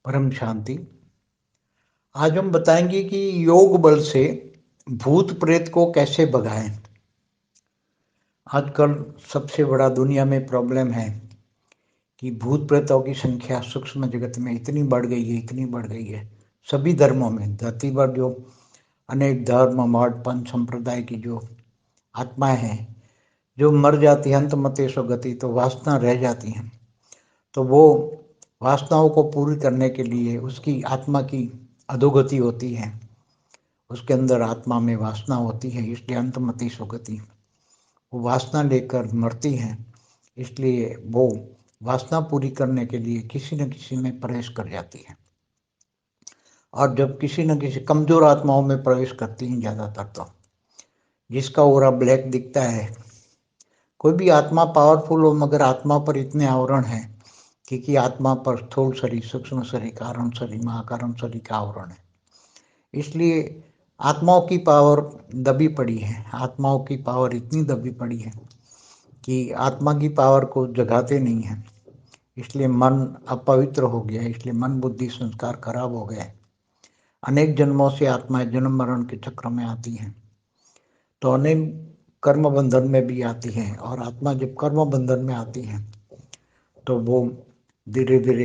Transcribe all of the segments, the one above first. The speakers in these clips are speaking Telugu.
परम शांति। आज हम बताएंगे कि योग बल से भूत प्रेत को कैसे भगाएं। आजकल सबसे बड़ा दुनिया में प्रॉब्लम है कि भूत प्रेतों की संख्या सूक्ष्म जगत में इतनी बढ़ गई है। सभी धर्मों में धरती पर जो अनेक धर्म मठ पंथ संप्रदाय की जो आत्माएं हैं जो मर जाती हैं, अंतमतेषु गति, तो वासना रह जाती हैं। तो वो वासनाओं को पूरी करने के लिए उसकी आत्मा की अधोगति होती है, उसके अंदर आत्मा में वासना होती है, इसलिए अंतमति सुगति। वो वासना लेकर मरती हैं, इसलिए वो वासना पूरी करने के लिए किसी न किसी में प्रवेश कर जाती है। और जब किसी न किसी कमजोर आत्माओं में प्रवेश करती हैं ज़्यादातर, तो जिसका ओरा ब्लैक दिखता है, कोई भी आत्मा पावरफुल हो मगर आत्मा पर इतने आवरण है कि आत्मा पर स्थूल शरीर, सूक्ष्म शरीर, कारण शरीर, महाकारण शरीर का आवरण है। इसलिए आत्माओं की पावर दबी पड़ी है। आत्माओं की पावर इतनी दबी पड़ी है कि आत्मा की पावर को जगाते नहीं है। इसलिए मन अपवित्र हो गया, इसलिए मन बुद्धि संस्कार खराब हो गए। अनेक जन्मों से आत्माएं जन्म मरण के चक्र में आती हैं, तो अनेक कर्म बंधन में भी आती हैं। और आत्मा जब कर्म बंधन में आती है तो वो धीरे धीरे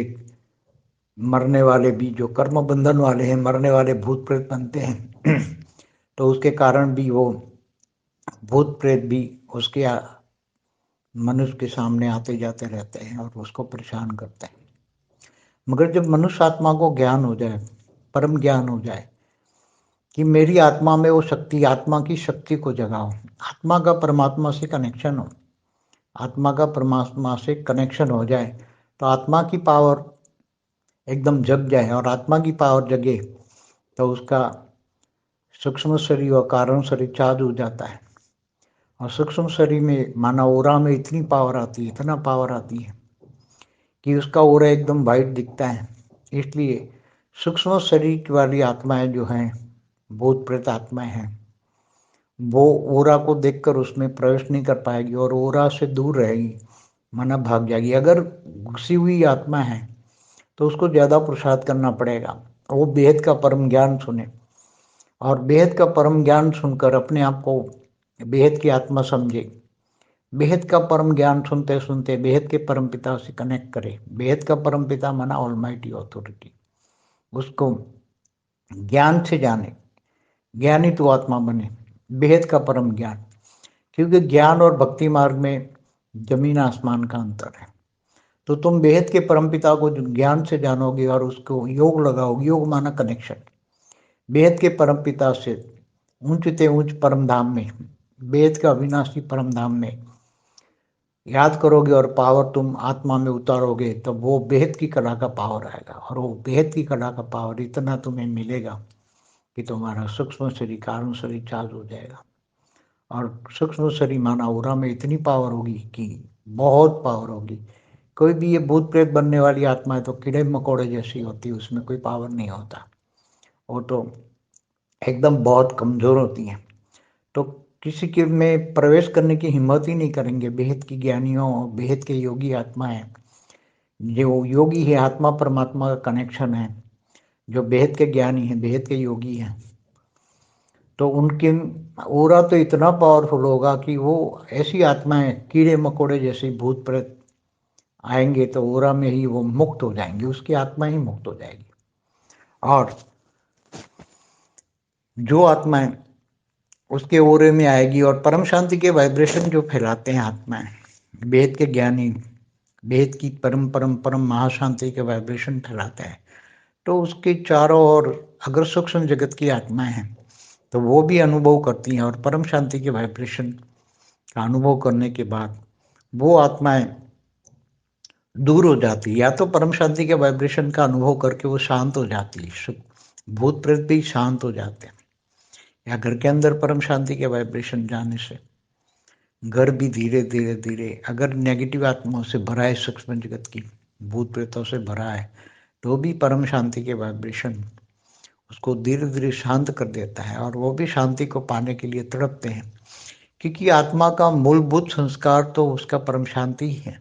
मरने वाले भी, जो कर्म बंधन वाले हैं, मरने वाले भूत प्रेत बनते हैं। तो उसके कारण भी वो भूत प्रेत भी उसके मनुष्य के सामने आते जाते रहते हैं और उसको परेशान करते हैं। मगर जब मनुष्य आत्मा को ज्ञान हो जाए, परम ज्ञान हो जाए कि मेरी आत्मा में वो शक्ति, आत्मा की शक्ति को जगाओ, आत्मा का परमात्मा से कनेक्शन हो, आत्मा का परमात्मा से कनेक्शन हो जाए, तो आत्मा की पावर एकदम जग जाए। और आत्मा की पावर जगे तो उसका सूक्ष्म शरीर और कारण शरीर चार्ज हो जाता है। और सूक्ष्म शरीर में माना ओरा में इतनी पावर आती है, इतना पावर आती है कि उसका ओरा एकदम वाइट दिखता है। इसलिए सूक्ष्म शरीर वाली आत्माएं जो हैं, भूत प्रेत आत्माएं हैं, वो ओरा को देखकर उसमें प्रवेश नहीं कर पाएगी और ओरा से दूर रहेगी, माना भाग जाएगी। अगर घुसी हुई आत्मा है तो उसको ज़्यादा पुरुषार्थ करना पड़ेगा, वो बेहद का परम ज्ञान सुने और बेहद का परम ज्ञान सुनकर अपने आप को बेहद की आत्मा समझे। बेहद का परम ज्ञान सुनते सुनते बेहद के परम पिता से कनेक्ट करे। बेहद का परम पिता माना ऑलमाइटी अथॉरिटी, उसको ज्ञान से जाने, ज्ञानी तो आत्मा बने। बेहद का परम ज्ञान, क्योंकि ज्ञान और भक्ति मार्ग में जमीन आसमान का अंतर है। तो तुम बेहद के परम पिता को ज्ञान से जानोगे और उसको योग लगाओगे। योग माना कनेक्शन बेहद के परम पिता से, ऊंचते ऊंच परम धाम में, बेहद का अविनाशी परम धाम में याद करोगे और पावर तुम आत्मा में उतारोगे, तब वो बेहद की कला का पावर आएगा। और वो बेहद की कला का पावर इतना तुम्हें मिलेगा कि तुम्हारा सूक्ष्म शरीर कारण शरीर चार्ज हो जाएगा। और सूक्ष्म शरीर माना ओरा में इतनी पावर होगी कि बहुत पावर होगी। कोई भी ये भूत प्रेत बनने वाली आत्मा है तो कीड़े मकोड़े जैसी होती है, उसमें कोई पावर नहीं होता, वो तो एकदम बहुत कमजोर होती हैं। तो किसी के में प्रवेश करने की हिम्मत ही नहीं करेंगे। बेहद की ज्ञानियों, बेहद के योगी आत्माएं, जो योगी है, आत्मा परमात्मा का कनेक्शन है, जो बेहद के ज्ञानी हैं, बेहद के योगी हैं, तो उनके ओरा तो इतना पावरफुल होगा कि वो ऐसी आत्माएं कीड़े मकोड़े जैसे भूत प्रेत आएंगे तो ओरा में ही वो मुक्त हो जाएंगे, उसकी आत्मा ही मुक्त हो जाएगी। और जो आत्माएं उसके ओरे में आएगी और परम शांति के वाइब्रेशन जो फैलाते हैं आत्माएं, वेद के ज्ञानी, वेद की परम परम परम महाशांति के वाइब्रेशन फैलाते हैं, तो उसके चारों ओर अगर सूक्ष्म जगत की आत्माएं हैं तो वो भी अनुभव करती हैं। और परम शांति के वाइब्रेशन का अनुभव करने के बाद वो आत्माएं दूर हो जाती है, या तो परम शांति के वाइब्रेशन का अनुभव करके वो शांत हो जाती है, भूत प्रेत भी शांत हो जाते हैं। या घर के अंदर परम शांति के वाइब्रेशन जाने से घर भी धीरे धीरे धीरे, अगर नेगेटिव आत्माओं से भरा है, सूक्ष्म जगत की भूत प्रेतों से भरा है, तो भी परम शांति के वाइब्रेशन उसको धीरे धीरे शांत कर देता है। और वो भी शांति को पाने के लिए तड़पते हैं, क्योंकि आत्मा का मूलभूत संस्कार तो उसका परम शांति ही है।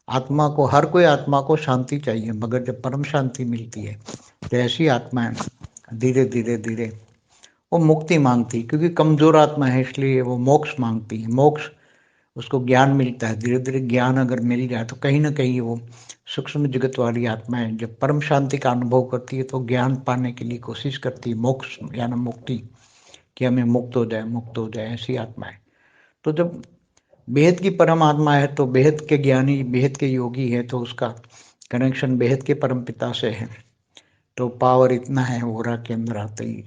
आत्मा को, हर कोई आत्मा को शांति चाहिए, मगर जब परम शांति मिलती है तो ऐसी आत्माएं धीरे धीरे धीरे वो मुक्ति मांगती, क्योंकि कमजोर आत्मा है इसलिए वो मोक्ष मांगती है। मोक्ष, उसको ज्ञान मिलता है, धीरे धीरे ज्ञान अगर मिल जाए तो कहीं ना कहीं वो सूक्ष्म जगत वाली आत्माएं जब परम शांति का अनुभव करती है तो ज्ञान पाने के लिए कोशिश करती है, मोक्ष यानी मुक्ति, कि हमें मुक्त हो जाए, मुक्त हो जाए, ऐसी आत्माएं। तो जब बेहद की परम आत्मा है तो बेहद के ज्ञानी, बेहद के योगी है, तो उसका कनेक्शन बेहद के परम पिता से है, तो पावर इतना है, ओरा के अंदर आते ही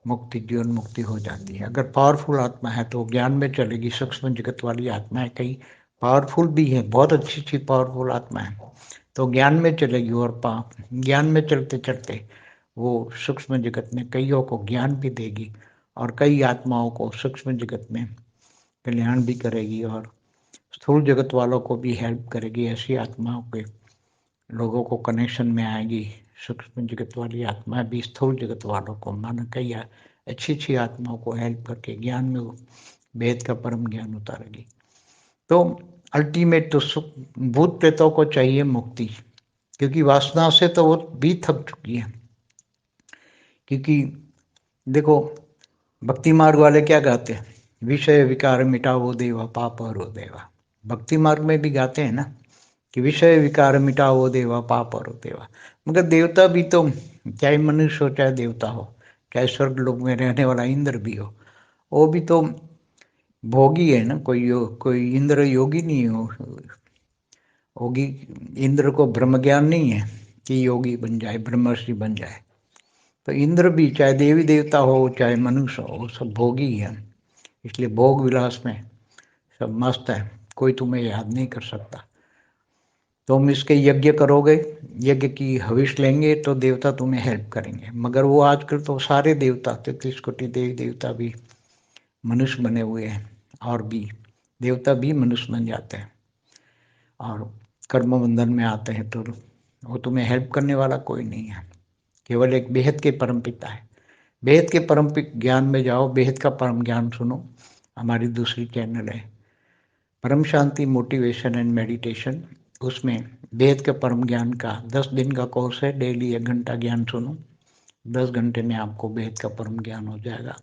मुक्ति, जीवन मुक्ति हो जाती है। अगर पावरफुल आत्मा है तो ज्ञान में चलेगी। सूक्ष्म जगत वाली आत्माएं कई पावरफुल भी है, बहुत अच्छी अच्छी पावरफुल आत्मा है, तो ज्ञान में चलेगी, और ज्ञान में चलते चलते वो सूक्ष्म जगत में कईयों को ज्ञान भी देगी और कई आत्माओं को सूक्ष्म जगत में कल्याण भी करेगी और स्थूल जगत वालों को भी हेल्प करेगी। ऐसी आत्माओं के लोगों को कनेक्शन में आएगी। सूक्ष्म जगत वाली आत्मा भी स्थूल जगत वालों को, माना कई अच्छी अच्छी आत्माओं को हेल्प करके ज्ञान में वो वेद का परम ज्ञान उतारेगी। तो अल्टीमेट तो भूत प्रेतों को चाहिए मुक्ति, क्योंकि वासना से तो वो भी थक चुकी है। क्योंकि देखो, भक्ति मार्ग वाले क्या गाते हैं, विषय विकार मिटाओ देवा पाप हरो देवा। भक्ति मार्ग में भी गाते हैं ना कि विषय विकार मिटाओ देवा पाप हरो देवा। मगर देवता भी तो, चाहे मनुष्य हो चाहे देवता हो, चाहे स्वर्ग लोक में रहने वाला इंद्र भी हो, वो भी तो भोगी है ना। कोई इंद्र योगी नहीं हो। योगी इंद्र को ब्रह्म ज्ञान नहीं है कि योगी बन जाए, ब्रह्मर्षि बन जाए। तो इंद्र भी चाहे देवी देवता हो चाहे मनुष्य हो, सब भोगी है। इसलिए भोग विलास में सब मस्त है, कोई तुम्हें याद नहीं कर सकता। तुम इसके यज्ञ करोगे, यज्ञ की हविष लेंगे तो देवता तुम्हें हेल्प करेंगे। मगर वो आजकल तो सारे देवता, 33 कोटि देवी देवता भी मनुष्य बने हुए हैं, और भी देवता भी मनुष्य बन जाते हैं और कर्म बंधन में आते हैं, तो वो तुम्हें हेल्प करने वाला कोई नहीं है। केवल एक बेहद के परम पिता है। बेहद के परम ज्ञान में जाओ, बेहद का परम ज्ञान सुनो। हमारी दूसरी चैनल है परम शांति मोटिवेशन एंड मेडिटेशन, उसमें बेहद के परम ज्ञान का 10 दिन का कोर्स है। डेली 1 घंटा ज्ञान सुनो, 10 घंटे में आपको बेहद का परम ज्ञान हो जाएगा।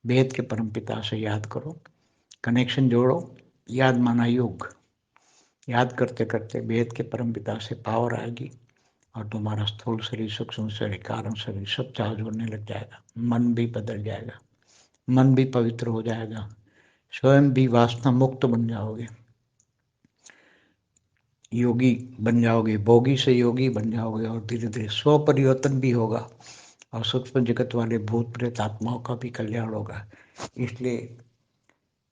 बेहद के परम पिता से याद करो, कनेक्शन जोड़ो। याद माना योग, याद करते करते बेहद के परम पिता से पावर आएगी और तुम्हारा स्थूल शरीर, सूक्ष्म शरीर, कारण शरीर सब चार्ज होने लग जाएगा। मन भी बदल जाएगा, मन भी पवित्र हो जाएगा, स्वयं भी वासना मुक्त बन जाओगे, योगी बन जाओगे, भोगी से योगी बन जाओगे, और धीरे धीरे स्व परिवर्तन भी होगा और सूक्ष्म जगत वाले भूत प्रेत आत्माओं का भी कल्याण होगा। इसलिए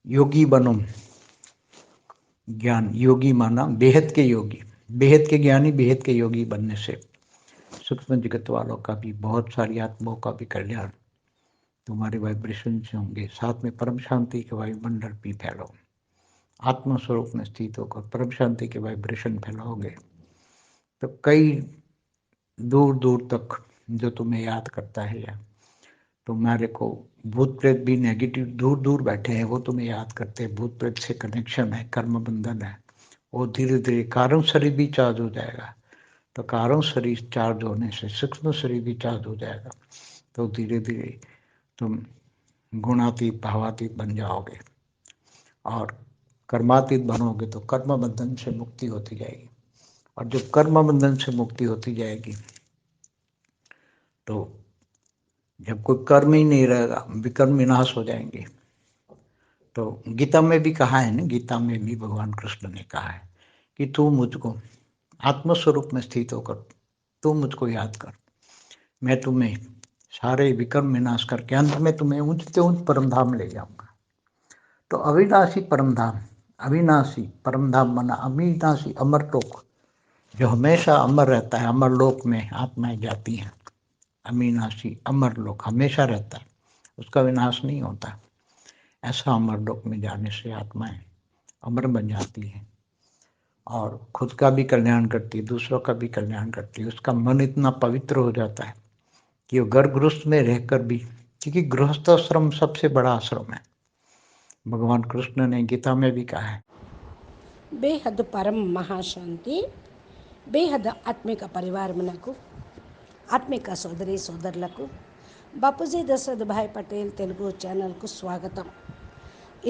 योगी बनो। ज्ञान योगी माना बेहद के योगी, बेहद के ज्ञानी, बेहद के योगी बनने से सूक्ष्म जगत वालों का भी, बहुत सारी आत्माओं का भी कल्याण तुम्हारे वाइब्रेशन से होंगे। साथ में परम शांति के वायुमंडल भी फैलाओ। आत्मा स्वरूप में स्थित होकर परम शांति के वाइब्रेशन फैलाओगे तो कई दूर दूर तक जो तुम्हें याद करता है, या तुम्हारे को भूत प्रेत भी नेगेटिव दूर दूर बैठे हैं, वो तुम्हें याद करते हैं। भूत प्रेत से कनेक्शन है, कर्म बंधन है, वो धीरे धीरे कारण शरीर भी चार्ज हो जाएगा। तो कारण शरीर चार्ज होने से सूक्ष्म शरीर भी चार्ज हो जाएगा, तो धीरे धीरे तुम गुणातीत भावातीत बन जाओगे और कर्मातीत बनोगे तो कर्म बंधन से मुक्ति होती जाएगी। और जब कर्म बंधन से मुक्ति होती जाएगी तो जब कोई कर्म ही नहीं रहेगा, विकर्म विनाश हो जाएंगे। तो गीता में भी कहा है ना, गीता में भी भगवान कृष्ण ने कहा है कि तू मुझको आत्मस्वरूप में स्थित होकर तू मुझको याद कर, मैं तुम्हें सारे विकर्म विनाश करके अंत में तुम्हें ऊंचते ऊंच परम धाम ले जाऊंगा। तो अविनाशी परम धाम, अविनाशी परम धाम माना अविनाशी अमर लोक, जो हमेशा अमर रहता है। अमर लोक में आत्माएं जाती हैं, अविनाशी अमर लोक हमेशा रहता है, उसका विनाश नहीं होता। ऐसा अमर लोक में जाने से आत्माएं अमर बन जाती हैं और खुद का भी कल्याण करती है, दूसरों का भी कल्याण करती है। उसका मन इतना पवित्र हो जाता है कि वो गर्भ गृहस्थ में रहकर भी, क्योंकि गृहस्थ आश्रम सबसे बड़ा आश्रम है। भगवान कृष्ण ने गीता में भी कहा है బేహద్ పరం మహాశాంతి. బేహద్ ఆత్మిక పరివారమునకు, ఆత్మిక సోదరి సోదరులకు బాపూజీ దశరథ్ భాయ్ పటేల్ తెలుగు ఛానల్కు స్వాగతం.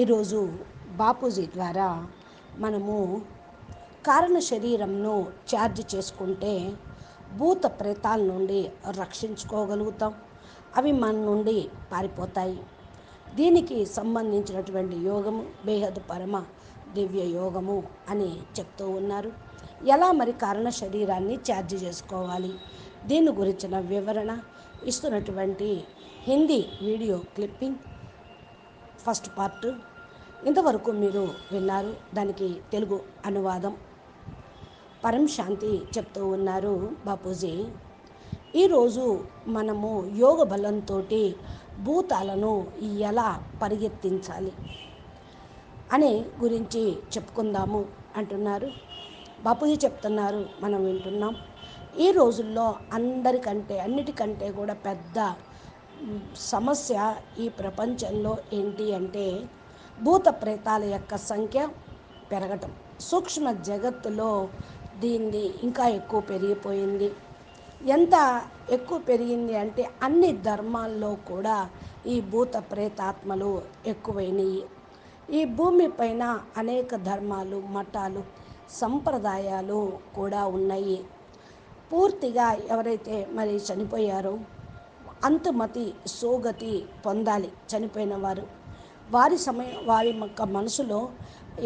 ఈరోజు బాపూజీ ద్వారా మనము కారణ శరీరంను ఛార్జ్ చేసుకుంటే భూత ప్రేతాల నుండి రక్షించుకోగలుగుతాం. అవి మన నుండి పారిపోతాయి. దీనికి సంబంధించినటువంటి యోగము బేహద్ పరమ దివ్య యోగము అని చెప్తూ ఉన్నారు. ఎలా మరి కారణ శరీరాన్ని ఛార్జ్ చేసుకోవాలి, దీని గురించిన వివరణ ఇస్తున్నటువంటి Hindi video clipping first part ఇంతవరకు మీరు విన్నారు. దానికి తెలుగు అనువాదం పరం శాంతి చెప్తూ ఉన్నారు బాపూజీ. ఈరోజు మనము యోగ బలంతో భూతాలను ఎలా పరిగెత్తించాలి అనే గురించి చెప్పుకుందాము అంటున్నారు. బాపూజీ చెప్తున్నారు, మనం వింటున్నాం. ఈ రోజుల్లో అన్నిటికంటే కూడా పెద్ద సమస్య ఈ ప్రపంచంలో ఏంటి అంటే భూత ప్రేతాల యొక్క సంఖ్య పెరగటం. సూక్ష్మ జగత్తులో దీన్ని ఇంకా ఎక్కువ పెరిగిపోయింది. ఎంత ఎక్కువ పెరిగింది అంటే అన్ని ధర్మాల్లో కూడా ఈ భూత ప్రేతాత్మలు ఎక్కువైనవి. ఈ భూమి పైన అనేక ధర్మాలు, మఠాలు, సంప్రదాయాలు కూడా ఉన్నాయి. పూర్తిగా ఎవరైతే మరి చనిపోయారో అంతుమతి సోగతి పొందాలి. చనిపోయిన వారి యొక్క మనసులో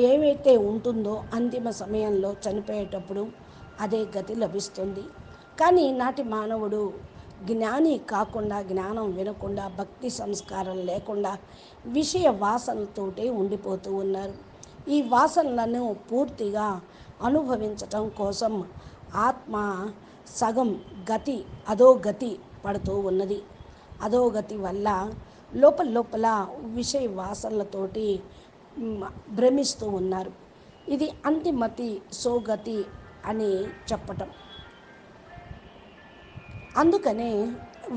ఏమైతే ఉంటుందో అంతిమ సమయంలో చనిపోయేటప్పుడు అదే గతి లభిస్తుంది. కానీ నాటి మానవుడు జ్ఞాని కాకుండా, జ్ఞానం వినకుండా, భక్తి సంస్కారం లేకుండా విషయ వాసనలతోటే ఉండిపోతూ ఉన్నారు. ఈ వాసనలను పూర్తిగా అనుభవించటం కోసం ఆత్మ సగం గతి అధోగతి పడుతూ ఉన్నది. అధోగతి వల్ల లోపల విషయ వాసనలతోటి భ్రమిస్తూ ఉన్నారు. ఇది అంతిమతి సోగతి అని చెప్పటం. అందుకనే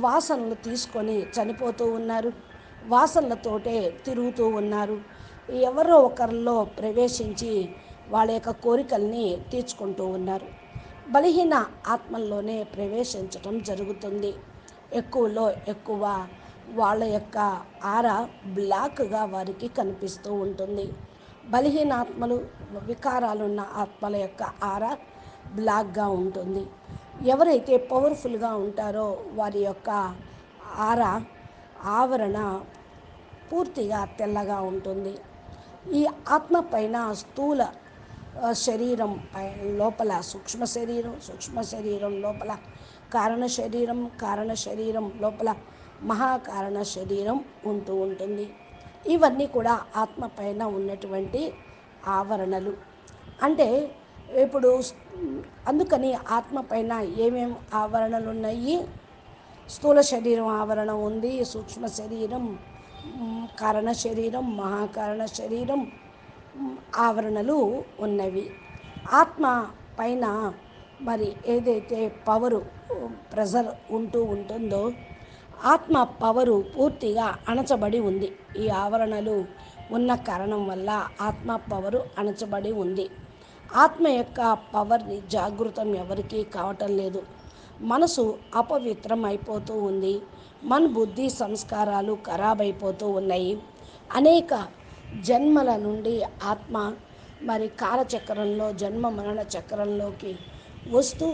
వాసనలు తీసుకొని చనిపోతూ ఉన్నారు. వాసనలతోటే తిరుగుతూ ఉన్నారు. ఎవరో ఒకరిలో ప్రవేశించి వాళ్ళ యొక్క కోరికల్ని తీర్చుకుంటూ ఉన్నారు. బలహీన ఆత్మల్లోనే ప్రవేశించటం జరుగుతుంది. ఎక్కువలో ఎక్కువ వాళ్ళ యొక్క ఆరా బ్లాక్గా వారికి కనిపిస్తూ ఉంటుంది. బలహీన ఆత్మలు, వికారాలున్న ఆత్మల యొక్క ఆరా బ్లాక్గా ఉంటుంది. ఎవరైతే పవర్ఫుల్గా ఉంటారో వారి యొక్క ఆవరణ పూర్తిగా తెల్లగా ఉంటుంది. ఈ ఆత్మ పైన స్థూల శరీరం లోపల సూక్ష్మ శరీరం లోపల కారణ శరీరం లోపల మహాకారణ శరీరం ఉంటూ ఉంటుంది. ఇవన్నీ కూడా ఆత్మ పైన ఉన్నటువంటి ఆవరణలు. అంటే ఇప్పుడు అందుకని ఆత్మ పైన ఏమేమి ఆవరణలు ఉన్నాయి? స్థూల శరీరం ఆవరణ ఉంది, సూక్ష్మ శరీరం, కారణ శరీరం, మహాకారణ శరీరం ఆవరణలు ఉన్నవి. ఆత్మ పైన మరి ఏదైతే పవరు ప్రెజర్ ఉంటుందో ఆత్మ పవరు పూర్తిగా అణచబడి ఉంది. ఈ ఆవరణలు ఉన్న కారణం వల్ల ఆత్మ పవరు అణచబడి ఉంది. ఆత్మ యొక్క పవర్ని జాగృతం ఎవరికీ కావటం లేదు. మనసు అపవిత్రం అయిపోతూ ఉంది. మన బుద్ధి సంస్కారాలు ఖరాబ్ అయిపోతూ ఉన్నాయి. అనేక జన్మల నుండి ఆత్మ మరి కాలచక్రంలో జన్మ మరణ చక్రంలోకి వస్తూ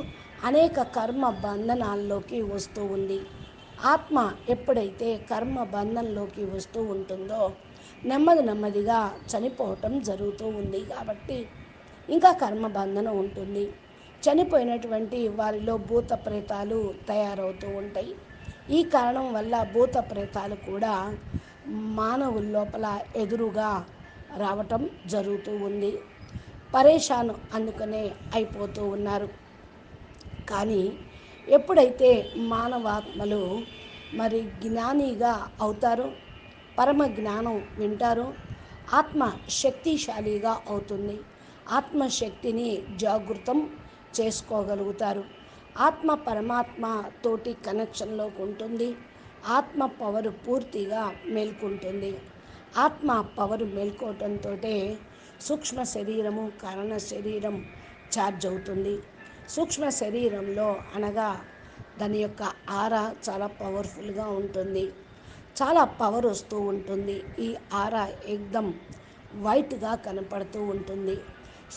అనేక కర్మ బంధనాల్లోకి వస్తూ ఉంది. ఆత్మ ఎప్పుడైతే కర్మ బంధంలోకి వస్తూ ఉంటుందో నెమ్మదిగా చనిపోవటం జరుగుతూ ఉంది. కాబట్టి ఇంకా కర్మ బంధనం ఉంటుంది. చనిపోయినటువంటి వారిలో భూత ప్రేతాలు తయారవుతూ ఉంటాయి. ఈ కారణం వల్ల భూత ప్రేతాలు కూడా మానవుల లోపల ఎదురుగా రావటం జరుగుతూ ఉంది. పరేషాను అందుకనే అయిపోతూ ఉన్నారు. కానీ ఎప్పుడైతే మానవాత్మలు మరి జ్ఞానిగా అవుతారో, పరమ జ్ఞానం వింటారో ఆత్మ శక్తిశాలిగా అవుతుంది. ఆత్మశక్తిని జాగృతం చేసుకోగలుగుతారు. ఆత్మ పరమాత్మ తోటి కనెక్షన్లోకి ఉంటుంది. ఆత్మ పవర్ పూర్తిగా మేల్కొంటుంది. ఆత్మ పవర్ మేల్కోవటంతో సూక్ష్మ శరీరము కారణ శరీరం ఛార్జ్ అవుతుంది. సూక్ష్మ శరీరంలో అనగా దాని యొక్క ఆరా చాలా పవర్ఫుల్గా ఉంటుంది, చాలా పవర్ వస్తూ ఉంటుంది. ఈ ఆరా ఏకదం వైట్గా కనపడుతూ ఉంటుంది.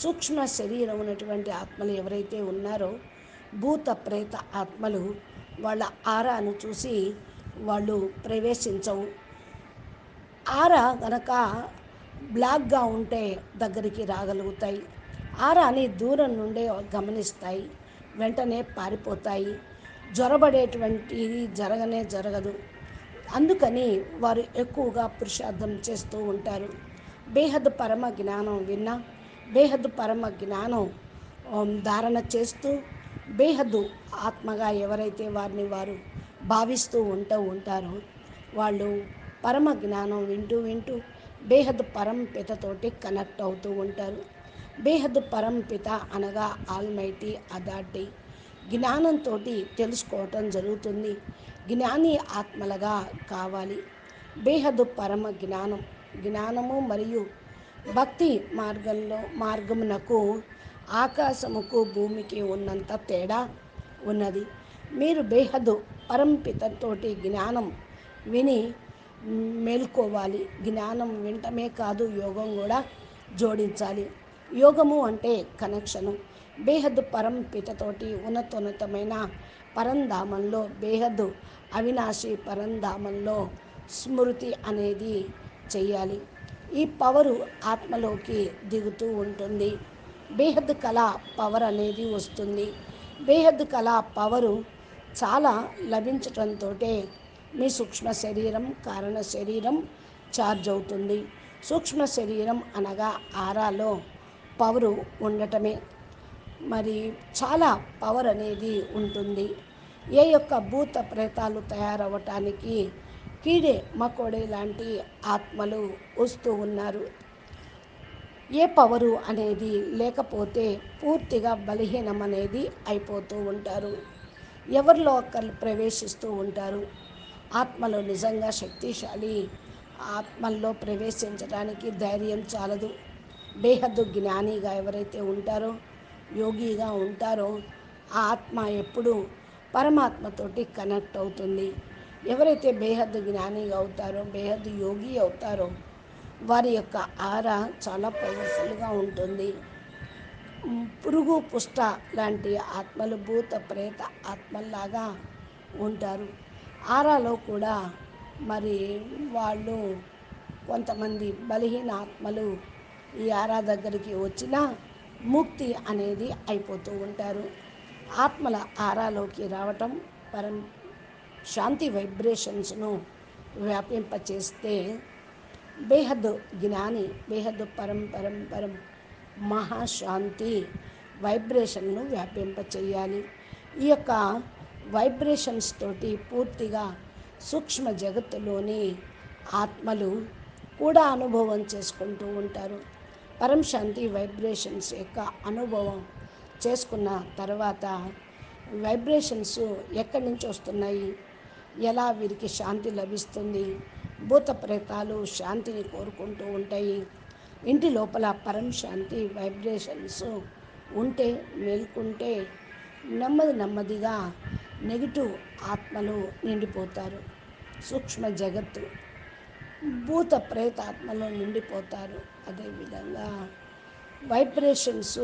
సూక్ష్మ శరీరం ఉన్నటువంటి ఆత్మలు ఎవరైతే ఉన్నారో భూత ప్రేత ఆత్మలు వాళ్ళ ఆరాను చూసి వాళ్ళు ప్రవేశించవు. ఆరా గనక బ్లాక్గా ఉంటే దగ్గరికి రాగలుగుతాయి. ఆరాని దూరం నుండే గమనిస్తాయి, వెంటనే పారిపోతాయి. జ్వరబడేటువంటిది జరగదు. అందుకని వారు ఎక్కువగా పురుషార్థం చేస్తూ ఉంటారు. బేహద్ పరమ జ్ఞానం విన్నా, బేహద్ పరమ జ్ఞానం ధారణ చేస్తూ, బేహద్దు ఆత్మగా ఎవరైతే వారిని వారు భావిస్తూ ఉంటారో వాళ్ళు పరమ జ్ఞానం వింటూ బేహద్ పరంపితతోటి కనెక్ట్ అవుతూ ఉంటారు. బేహద్ పరంపిత అనగా ఆల్మైటీ అథారిటీ జ్ఞానంతో తెలుసుకోవటం జరుగుతుంది. జ్ఞాని ఆత్మలుగా కావాలి. బేహద్ పరమ జ్ఞానము మరియు భక్తి మార్గమునకు ఆకాశముకు భూమికి ఉన్నంత తేడా ఉన్నది. మీరు బేహద్దు పరంపితతోటి జ్ఞానం విని మేల్కోవాలి. జ్ఞానం వింటమే కాదు, యోగం కూడా జోడించాలి. యోగము అంటే కనెక్షను. బేహద్దు పరంపితతోటి ఉన్నతమైన పరంధామంలో, బేహద్దు అవినాశి పరంధామంలో స్మృతి అనేది చెయ్యాలి. ఈ పవరు ఆత్మలోకి దిగుతూ ఉంటుంది. బేహద్ కళ పవర్ అనేది వస్తుంది. బేహద్ కళ పవరు చాలా లభించటంతో మీ సూక్ష్మ శరీరం కారణ శరీరం ఛార్జ్ అవుతుంది. సూక్ష్మ శరీరం అనగా ఆరాలో పవరు ఉండటమే. మరి చాలా పవర్ అనేది ఉంటుంది. ఏ యొక్క భూత ప్రేతాలు తయారవటానికి కీడే మకోడే లాంటి ఆత్మలు వస్తూ ఉన్నారు. ఏ పవరు అనేది లేకపోతే పూర్తిగా బలహీనం అనేది అయిపోతూ ఉంటారు. ఎవరిలో ఒకరు ప్రవేశిస్తూ ఉంటారు. ఆత్మలో నిజంగా శక్తిశాలి ఆత్మల్లో ప్రవేశించడానికి ధైర్యం చాలదు. బేహద్దు జ్ఞానిగా ఎవరైతే ఉంటారో, యోగిగా ఉంటారో ఆ ఆత్మ ఎప్పుడూ పరమాత్మతోటి కనెక్ట్ అవుతుంది. ఎవరైతే బేహద్దు జ్ఞానిగా అవుతారో, బేహద్దు యోగి అవుతారో వారి యొక్క ఆరా చాలా పవర్ఫుల్గా ఉంటుంది. పురుగు పుష్ట లాంటి ఆత్మలు భూత ప్రేత ఆత్మల్లాగా ఉంటారు. ఆరాలో కూడా మరి వాళ్ళు కొంతమంది బలహీన ఆత్మలు ఈ ఆరా దగ్గరికి వచ్చినా ముక్తి అనేది అయిపోతూ ఉంటారు. ఆత్మల ఆరాలోకి రావటం పరం శాంతి వైబ్రేషన్స్ను వ్యాపింపచేస్తే బేహద్దు జ్ఞాని బేహద్దు పరం మహాశాంతి వైబ్రేషన్ను వ్యాపింపచేయాలి. ఈ యొక్క వైబ్రేషన్స్ తోటి పూర్తిగా సూక్ష్మ జగత్తులోని ఆత్మలు కూడా అనుభవం చేసుకుంటూ ఉంటారు. పరం శాంతి వైబ్రేషన్స్ యొక్క అనుభవం చేసుకున్న తర్వాత వైబ్రేషన్స్ ఎక్కడి నుంచి వస్తున్నాయి, ఎలా వీరికి శాంతి లభిస్తుంది? భూత ప్రేతాలు శాంతిని కోరుకుంటూ ఉంటాయి. ఇంటి లోపల పరం శాంతి వైబ్రేషన్స్ ఉంటే, మేల్కుంటే నెమ్మదిగా నెగిటివ్ ఆత్మలు నిండిపోతారు. సూక్ష్మ జగత్తు భూత ప్రేతాత్మలో నిండిపోతారు. అదేవిధంగా వైబ్రేషన్స్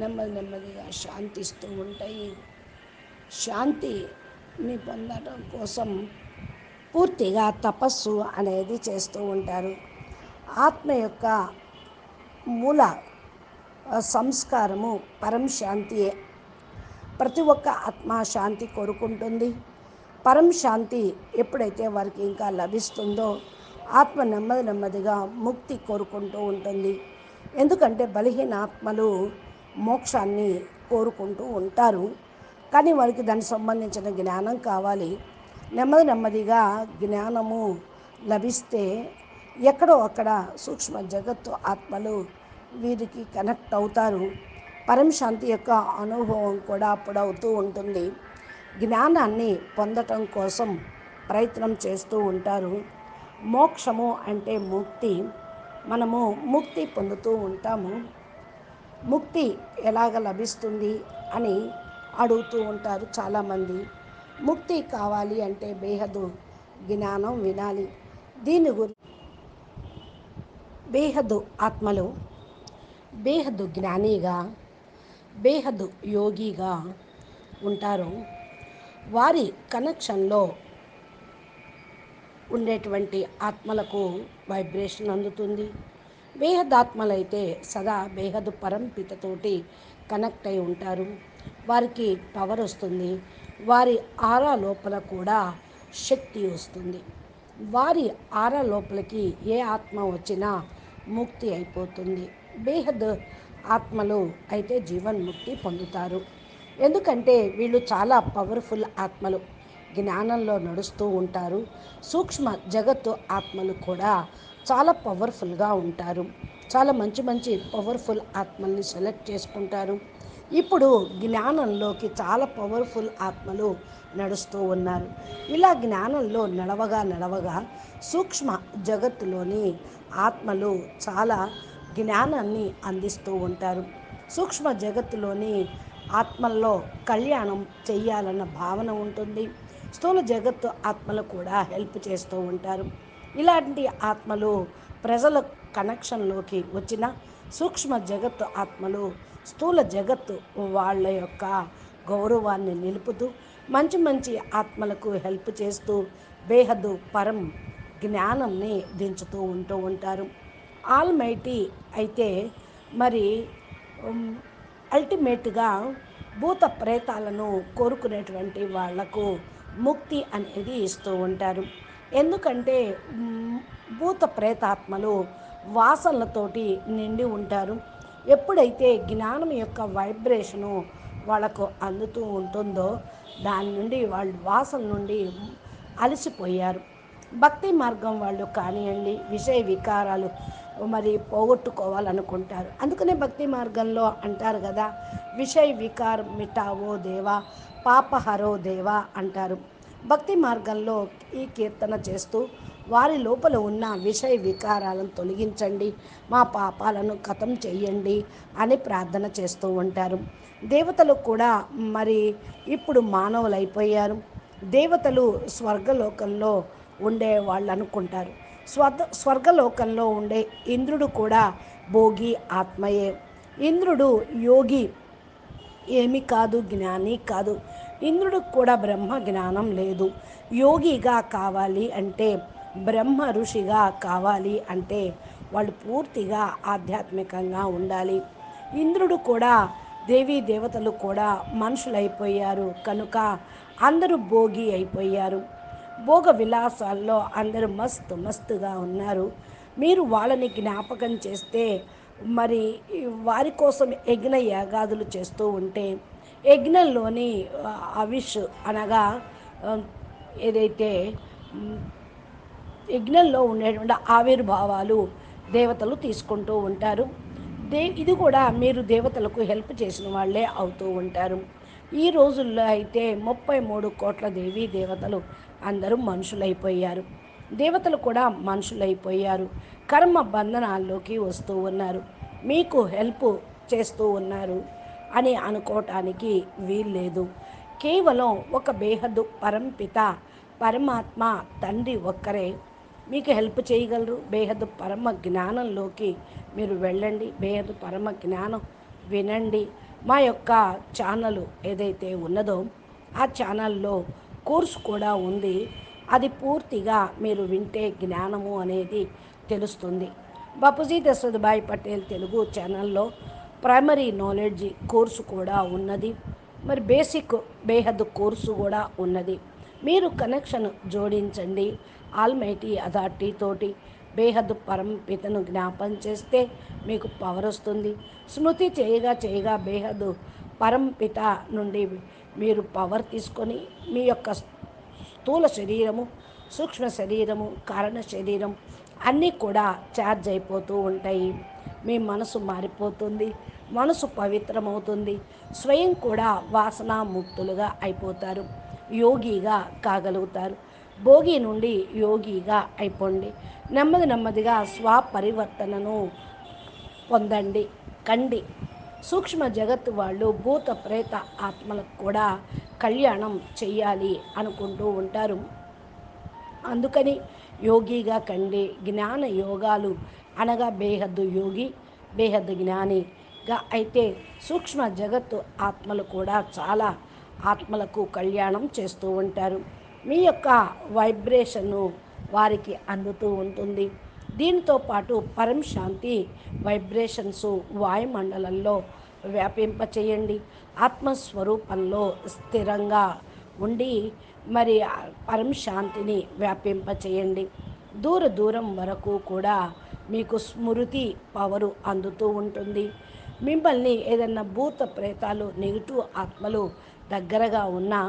నెమ్మదిగా శాంతిస్తూ ఉంటాయి. శాంతిని పొందడం కోసం పూర్తిగా తపస్సు అనేది చేస్తూ ఉంటారు. ఆత్మ యొక్క మూల సంస్కారము పరం శాంతియే. ప్రతి ఒక్క ఆత్మ శాంతి కోరుకుంటుంది. పరం శాంతి ఎప్పుడైతే వారికి ఇంకా లభిస్తుందో ఆత్మ నెమ్మదిగా ముక్తి కోరుకుంటూ ఉంటుంది. ఎందుకంటే బలహీన ఆత్మలు మోక్షాన్ని కోరుకుంటూ ఉంటారు, కానీ వారికి దానికి సంబంధించిన జ్ఞానం కావాలి. నెమ్మదిగా జ్ఞానము లభిస్తే ఎక్కడో అక్కడ సూక్ష్మ జగత్తు ఆత్మలు వీరికి కనెక్ట్ అవుతారు. పరం శాంతి యొక్క అనుభవం కూడా అప్పుడు అవుతూ ఉంటుంది. జ్ఞానాన్ని పొందటం కోసం ప్రయత్నం చేస్తూ ఉంటారు. మోక్షము అంటే ముక్తి. మనము ముక్తి పొందుతూ ఉంటాము. ముక్తి ఎలాగ లభిస్తుంది అని అడుగుతూ ఉంటారు చాలామంది. ముక్తి కావాలి అంటే బేహదు జ్ఞానం వినాలి. దీని బేహదు ఆత్మలు బేహదు జ్ఞానిగా, బేహదు యోగిగా ఉంటారు. వారి కనెక్షన్లో ఉండేటువంటి ఆత్మలకు వైబ్రేషన్ అందుతుంది. బేహదాత్మలైతే సదా బేహదు పరంపితతోటి కనెక్ట్ అయి ఉంటారు. వారికి పవర్ వస్తుంది. వారి ఆరా లోపల కూడా శక్తి వస్తుంది. వారి ఆరా లోపలికి ఏ ఆత్మ వచ్చినా ముక్తి అయిపోతుంది. బేహద్ ఆత్మలు అయితే జీవన్ముక్తి పొందుతారు. ఎందుకంటే వీళ్ళు చాలా పవర్ఫుల్ ఆత్మలు, జ్ఞానంలో నడుస్తూ ఉంటారు. సూక్ష్మ జగత్తు ఆత్మలు కూడా చాలా పవర్ఫుల్గా ఉంటారు. చాలా మంచి మంచి పవర్ఫుల్ ఆత్మల్ని సెలెక్ట్ చేసుకుంటారు. ఇప్పుడు జ్ఞానంలోకి చాలా పవర్ఫుల్ ఆత్మలు నడుస్తూ ఉన్నారు. ఇలా జ్ఞానంలో నడవగా సూక్ష్మ జగత్తులోని ఆత్మలు చాలా జ్ఞానాన్ని అందిస్తూ ఉంటారు. సూక్ష్మ జగత్తులోని ఆత్మల్లో కళ్యాణం చెయ్యాలన్న భావన ఉంటుంది. స్థూల జగత్తు ఆత్మలు కూడా హెల్ప్ చేస్తూ ఉంటారు. ఇలాంటి ఆత్మలు ప్రజల కనెక్షన్లోకి వచ్చిన సూక్ష్మ జగత్తు ఆత్మలు స్థూల జగత్తు వాళ్ళ యొక్క గౌరవాన్ని నిలుపుతూ మంచి మంచి ఆత్మలకు హెల్ప్ చేస్తూ బేహద్దు పరం జ్ఞానంని దించుతూ ఉంటారు. ఆల్మైటీ అయితే మరి అల్టిమేట్గా భూత ప్రేతాలను కోరుకునేటువంటి వాళ్లకు ముక్తి అనేది ఇస్తూ ఉంటారు. ఎందుకంటే భూత ప్రేతాత్మలు వాసనలతోటి నిండి ఉంటారు. ఎప్పుడైతే జ్ఞానం యొక్క వైబ్రేషను వాళ్ళకు అందుతూ ఉంటుందో దాని నుండి వాళ్ళు వాసన నుండి అలసిపోయారు. భక్తి మార్గం వాళ్ళు కానివ్వండి, విషయ వికారాలు మరి పోగొట్టుకోవాలనుకుంటారు. అందుకనే భక్తి మార్గంలో అంటారు కదా, విషయ వికార్ మిటావో దేవా పాపహరో దేవా అంటారు. భక్తి మార్గంలో ఈ కీర్తన చేస్తూ వారి లోపల ఉన్న విషయ వికారాలను తొలగించండి, మా పాపాలను ఖతం చెయ్యండి అని ప్రార్థన చేస్తూ ఉంటారు. దేవతలు కూడా మరి ఇప్పుడు మానవులైపోయారు. దేవతలు స్వర్గలోకంలో ఉండే వాళ్ళు అనుకుంటారు. స్వర్గలోకంలో ఉండే ఇంద్రుడు కూడా భోగి ఆత్మయే. ఇంద్రుడు యోగి ఏమి కాదు, జ్ఞాని కాదు. ఇంద్రుడికి కూడా బ్రహ్మ జ్ఞానం లేదు. యోగిగా కావాలి అంటే, బ్రహ్మ ఋషిగా కావాలి అంటే వాళ్ళు పూర్తిగా ఆధ్యాత్మికంగా ఉండాలి. ఇంద్రుడు కూడా, దేవీ దేవతలు కూడా మనుషులైపోయారు కనుక అందరూ భోగి అయిపోయారు. భోగ విలాసాల్లో అందరూ మస్తుగా ఉన్నారు. మీరు వాళ్ళని జ్ఞాపకం చేస్తే మరి వారి కోసం యజ్ఞ యాగాదులు చేస్తూ ఉంటే యజ్ఞంలోని అవిష్ అనగా ఏదైతే యజ్ఞంలో ఉండేటువంటి ఆవిర్భావాలు దేవతలు తీసుకుంటూ ఉంటారు. ఇది కూడా మీరు దేవతలకు హెల్ప్ చేసిన వాళ్ళే అవుతూ ఉంటారు. ఈ రోజుల్లో అయితే 33 కోట్ల దేవీ దేవతలు అందరూ మనుషులైపోయారు. దేవతలు కూడా మనుషులైపోయారు. కర్మ బంధనాల్లోకి వస్తూ ఉన్నారు. మీకు హెల్ప్ చేస్తూ ఉన్నారు అని అనుకోవటానికి వీల్లేదు. కేవలం ఒక బేహద్దు పరంపిత పరమాత్మ తండ్రి ఒక్కరే మీకు హెల్ప్ చేయగలరు. బేహద్దు పరమ జ్ఞానంలోకి మీరు వెళ్ళండి. బేహద్దు పరమ జ్ఞానం వినండి. మా యొక్క ఛానల్ ఏదైతే ఉన్నదో ఆ ఛానల్లో కోర్సు కూడా ఉంది. అది పూర్తిగా మీరు వింటే జ్ఞానము అనేది తెలుస్తుంది. బాపూజీ దశరథభాయ్ పటేల్ తెలుగు ఛానల్లో ప్రైమరీ నాలెడ్జ్ కోర్సు కూడా ఉన్నది. మరి బేసిక్ బేహద్దు కోర్సు కూడా ఉన్నది. మీరు కనెక్షన్ జోడించండి. ఆల్మైటీ అథారిటీ తోటి బేహద్దు పరంపితను జ్ఞాపం చేస్తే మీకు పవర్ వస్తుంది. స్మృతి చేయగా బేహద్దు పరంపిత నుండి మీరు పవర్ తీసుకొని మీ యొక్క స్థూల శరీరము, సూక్ష్మ శరీరము, కారణ శరీరం అన్నీ కూడా ఛార్జ్ అయిపోతూ ఉంటాయి. మీ మనసు మారిపోతుంది. మనసు పవిత్రమవుతుంది. స్వయం కూడా వాసనాముక్తులుగా అయిపోతారు. యోగిగా కాగలుగుతారు. భోగి నుండి యోగిగా అయిపోండి. నెమ్మదిగా స్వపరివర్తనను పొందండి, కండి. సూక్ష్మ జగత్తు వాళ్ళు భూత ప్రేత ఆత్మలకు కూడా కళ్యాణం చెయ్యాలి అనుకుంటూ ఉంటారు. అందుకని యోగిగా కండి. జ్ఞాన యోగాలు అనగా బేహద్దు యోగి, బేహద్దు జ్ఞానిగా అయితే సూక్ష్మ జగత్తు ఆత్మలు కూడా చాలా ఆత్మలకు కళ్యాణం చేస్తూ ఉంటారు. మీ యొక్క వైబ్రేషన్ను వారికి అందుతూ ఉంటుంది. దీంతో పాటు పరం శాంతి వైబ్రేషన్స్ వాయుమండలంలో వ్యాపింపచేయండి. ఆత్మస్వరూపంలో స్థిరంగా ఉండి మరి పరం శాంతిని వ్యాపింపచేయండి. దూరం వరకు కూడా మీకు స్మృతి పవరు అందుతూ ఉంటుంది. మిమ్మల్ని ఏదన్నా భూత ప్రేతాలు నెగిటివ్ ఆత్మలు దగ్గరగా ఉన్నా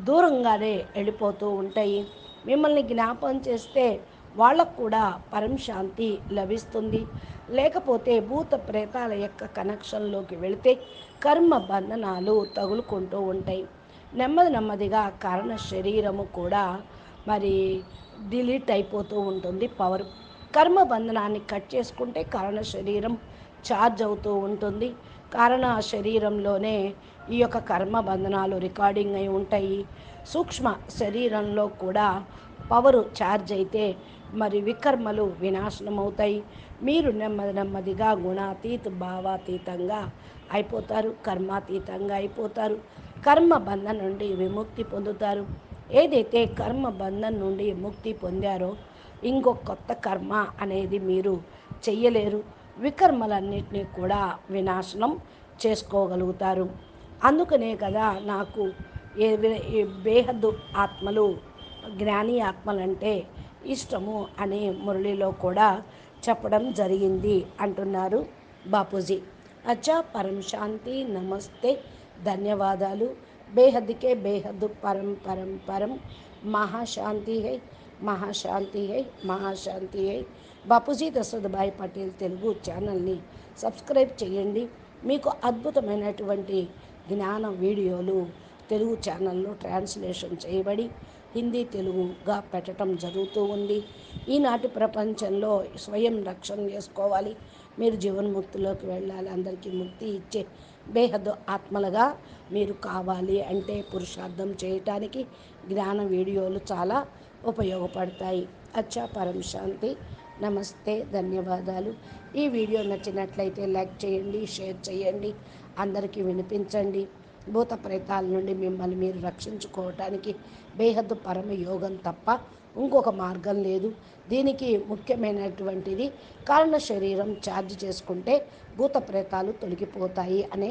దూరంగానే వెళ్ళిపోతూ ఉంటాయి. మిమ్మల్ని జ్ఞాపకం చేస్తే వాళ్ళకు కూడా పరం శాంతి లభిస్తుంది. లేకపోతే భూత ప్రేతాల యొక్క కనెక్షన్లోకి వెళితే కర్మ బంధనాలు తగులుకుంటూ ఉంటాయి. నెమ్మదిగా కారణ శరీరము కూడా మరి డిలీట్ అయిపోతూ ఉంటుంది పవర్. కర్మ బంధనాన్ని కట్ చేసుకుంటే కారణ శరీరం ఛార్జ్ అవుతూ ఉంటుంది. కారణ శరీరంలోనే ఈ యొక్క కర్మ బంధనాలు రికార్డింగ్ అయి ఉంటాయి. సూక్ష్మ శరీరంలో కూడా పవరు ఛార్జ్ అయితే మరి వికర్మలు వినాశనం అవుతాయి. మీరు నెమ్మదిగా గుణాతీత భావాతీతంగా అయిపోతారు, కర్మాతీతంగా అయిపోతారు. కర్మ బంధం నుండి విముక్తి పొందుతారు. ఏదైతే కర్మ బంధం నుండి ముక్తి పొందారో ఇంకొక కొత్త కర్మ అనేది మీరు చెయ్యలేరు. వికర్మలన్నింటినీ కూడా వినాశనం చేసుకోగలుగుతారు. అందుకనే కదా నాకు ఏ బేహద్దు ఆత్మలు, జ్ఞాని ఆత్మలంటే ఇష్టము అని మురళిలో కూడా చెప్పడం జరిగింది అంటున్నారు బాపూజీ. అచ్చా, పరం శాంతి, నమస్తే, ధన్యవాదాలు. బేహద్కే బేహద్దు పరం పరం పరం మహాశాంతి హై, మహాశాంతి హై, మహాశాంతి హై. బాపూజీ దశరథభాయ్ పటేల్ తెలుగు ఛానల్ని సబ్స్క్రైబ్ చేయండి. మీకు అద్భుతమైనటువంటి జ్ఞాన వీడియోలు తెలుగు ఛానల్లో ట్రాన్స్లేషన్ చేయబడి హిందీ తెలుగుగా పెట్టడం జరుగుతూ ఉంది. ఈనాటి ప్రపంచంలో స్వయం రక్షణ చేసుకోవాలి. మీరు జీవన్ముక్తిలోకి వెళ్ళాలి. అందరికీ ముక్తి ఇచ్చే బేహద్దు ఆత్మలుగా మీరు కావాలి అంటే పురుషార్థం చేయటానికి జ్ఞాన వీడియోలు చాలా ఉపయోగపడతాయి. అచ్చా, పరం శాంతి, నమస్తే, ధన్యవాదాలు. ఈ వీడియో నచ్చినట్లయితే లైక్ చేయండి, షేర్ చేయండి, అందరికీ వినిపించండి. భూత ప్రేతాల నుండి మిమ్మల్ని మీరు రక్షించుకోవటానికి బేహద్దు పరమ యోగం తప్ప ఇంకొక మార్గం లేదు. దీనికి ముఖ్యమైనటువంటిది కారణ శరీరం ఛార్జ్ చేసుకుంటే భూత ప్రేతాలు తొలగిపోతాయి అనే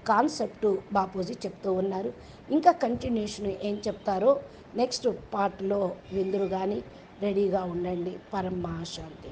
కాన్సెప్టు బాపూజీ చెప్తూ ఉన్నారు. ఇంకా కంటిన్యూషన్ ఏం చెప్తారో నెక్స్ట్ పార్ట్లో విందురు కానీ రెడీగా ఉండండి. పరం మహాశాంతి.